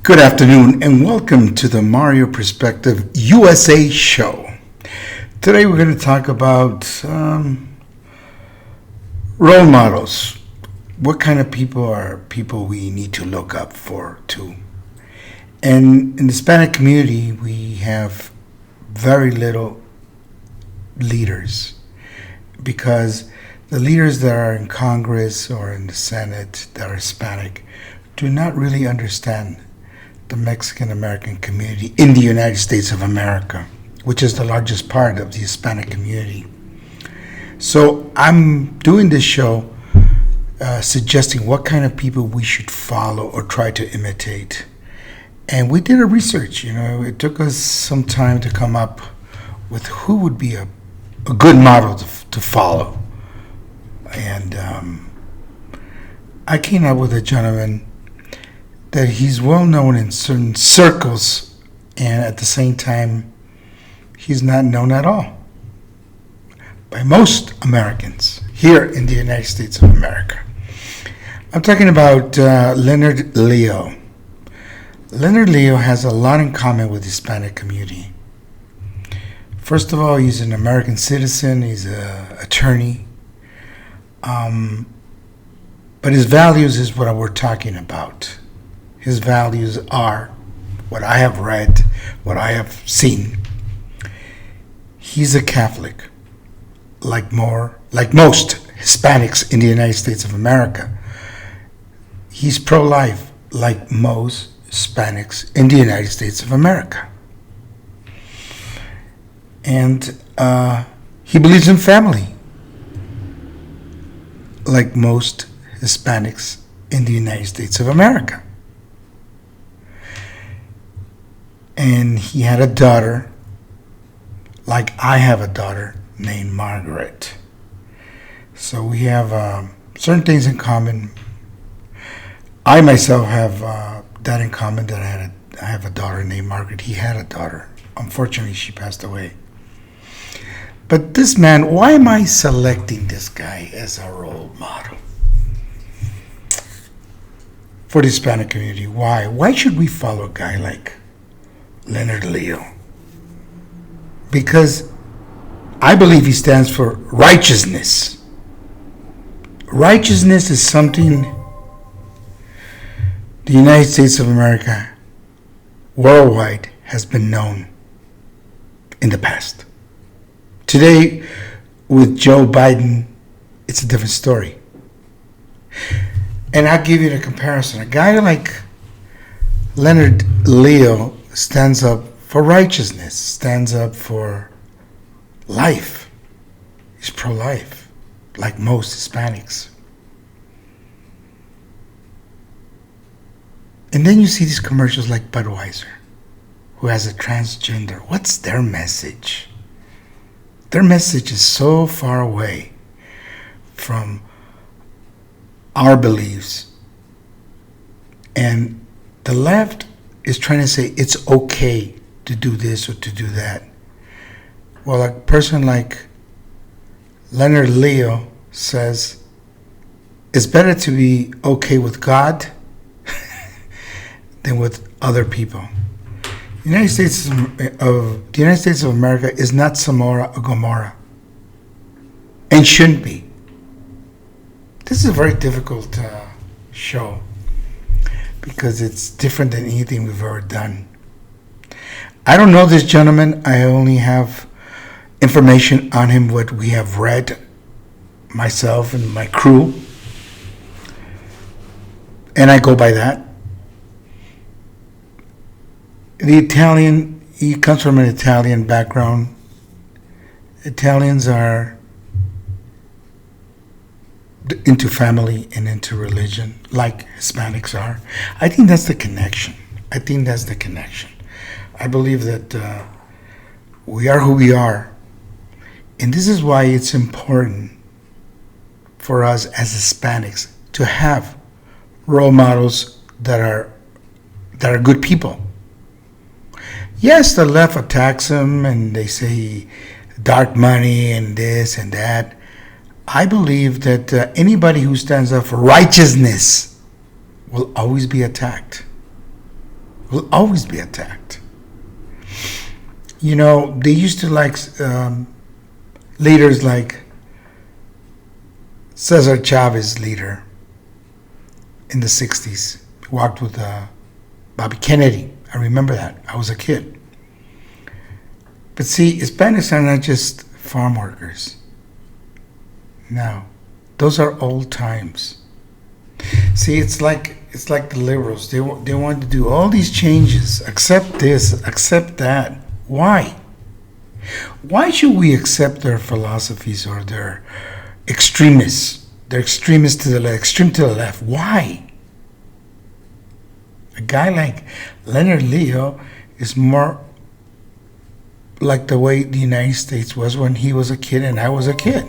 Good afternoon and welcome to the Mario Perspective USA show. Today we're going to talk about role models. What kind of people are people we need to look up for too? And in the Hispanic community, we have very little leaders because the leaders that are in Congress or in the Senate that are Hispanic do not really understand the Mexican American community in the United States of America, which is the largest part of the Hispanic community. So I'm doing this show suggesting what kind of people we should follow or try to imitate. And we did a research, it took us some time to come up with who would be a good model to follow. And I came up with a gentleman that he's well known in certain circles, and at the same time, he's not known at all by most Americans here in the United States of America. I'm talking about Leonard Leo. Leonard Leo has a lot in common with the Hispanic community. First of all, he's an American citizen, he's an attorney, but his values is what we're talking about. His values are what I have read, what I have seen. He's a Catholic, like most Hispanics in the United States of America. He's pro-life, like most Hispanics in the United States of America. And he believes in family, like most Hispanics in the United States of America. And he had a daughter, like I have a daughter, named Margaret. So we have certain things in common. I myself have that in common, that I have a daughter named Margaret. He had a daughter. Unfortunately, she passed away. But this man, why am I selecting this guy as a role model for the Hispanic community? Why? Why should we follow a guy like Leonard Leo? Because I believe he stands for righteousness. Righteousness is something the United States of America worldwide has been known in the past. Today, with Joe Biden, it's a different story. And I'll give you the comparison. A guy like Leonard Leo stands up for righteousness, stands up for life. He's pro-life, like most Hispanics. And then you see these commercials like Budweiser, who has a transgender. What's their message? Their message is so far away from our beliefs. And the left is trying to say it's okay to do this or to do that. Well, a person like Leonard Leo says it's better to be okay with God than with other people. The United States of America is not Samora or Gomorrah, and shouldn't be. This is a very difficult show because it's different than anything we've ever done. I don't know this gentleman. I only have information on him, what we have read, myself and my crew, and I go by that. He comes from an Italian background. Italians are into family and into religion, like Hispanics are. I think that's the connection. I believe that we are who we are. And this is why it's important for us as Hispanics to have role models that are good people. Yes, the left attacks him and they say dark money and this and that. I believe that anybody who stands up for righteousness will always be attacked. will always be attacked. You know, they used to like leaders like Cesar Chavez, leader in the 60s, walked with Bobby Kennedy. I remember that. I was a kid. But see, Hispanics are not just farm workers. No, those are old times. See, it's like the liberals. They want to do all these changes, accept this, accept that. Why? Why should we accept their philosophies or their extremists? They're extremists to the left, extreme to the left. Why? A guy like Leonard Leo is more like the way the United States was when he was a kid and I was a kid.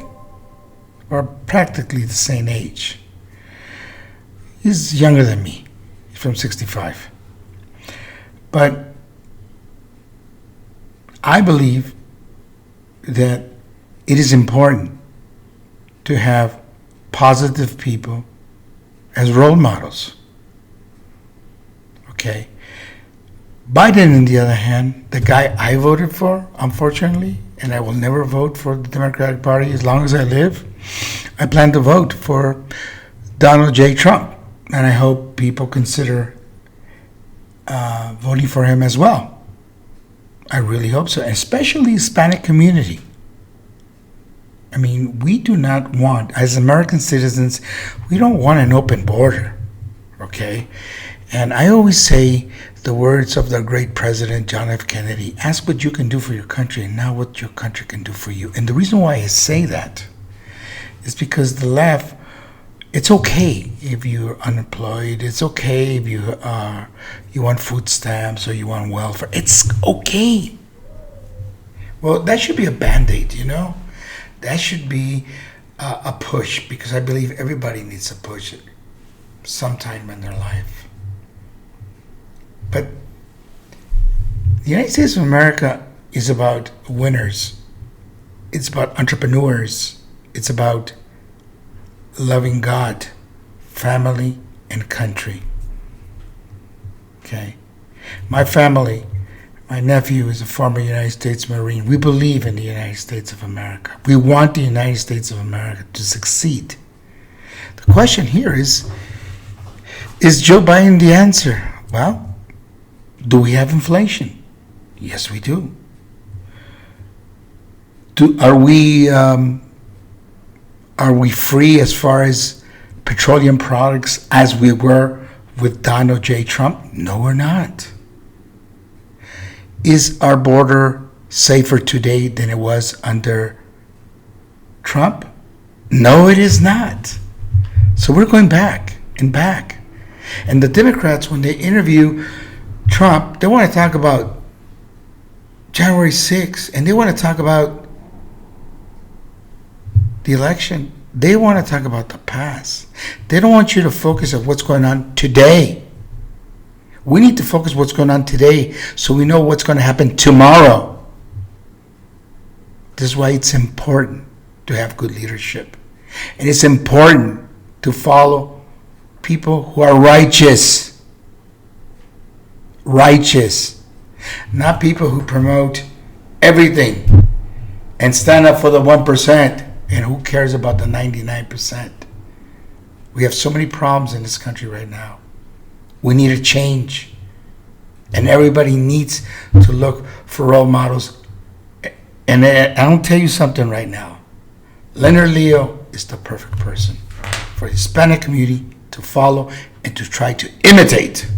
We're practically the same age. He's younger than me. He's from 65. But I believe that it is important to have positive people as role models. Okay? Biden, on the other hand, the guy I voted for, unfortunately, and I will never vote for the Democratic Party as long as I live, I plan to vote for Donald J. Trump. And I hope people consider voting for him as well. I really hope so, especially Hispanic community. I mean, we do not want, as American citizens, we don't want an open border, okay? And I always say the words of the great president, John F. Kennedy, ask what you can do for your country and not what your country can do for you. And the reason why I say that is because the left, it's okay if you're unemployed. It's okay if you want food stamps or you want welfare. It's okay. Well, that should be a Band-Aid, you know? That should be a push, because I believe everybody needs a push sometime in their life. But the United States of America is about winners. It's about entrepreneurs. It's about loving God, family, and country. Okay? My family, my nephew is a former United States Marine. We believe in the United States of America. We want the United States of America to succeed. The question here is Joe Biden the answer? Well, do we have inflation? Yes, we do. Are we free as far as petroleum products as we were with Donald J. Trump? No, we're not. Is our border safer today than it was under Trump? No, it is not. So we're going back and back. And the Democrats, when they interview Trump, they want to talk about January 6th, and they want to talk about the election. They want to talk about the past. They don't want you to focus on what's going on today. We need to focus what's going on today so we know what's going to happen tomorrow. This is why it's important to have good leadership. And it's important to follow people who are righteous. Righteous. Not people who promote everything and stand up for the 1%. And who cares about the 99%? We have so many problems in this country right now. We need a change. And everybody needs to look for role models. And I'll tell you something right now. Leonard Leo is the perfect person for the Hispanic community to follow and to try to imitate.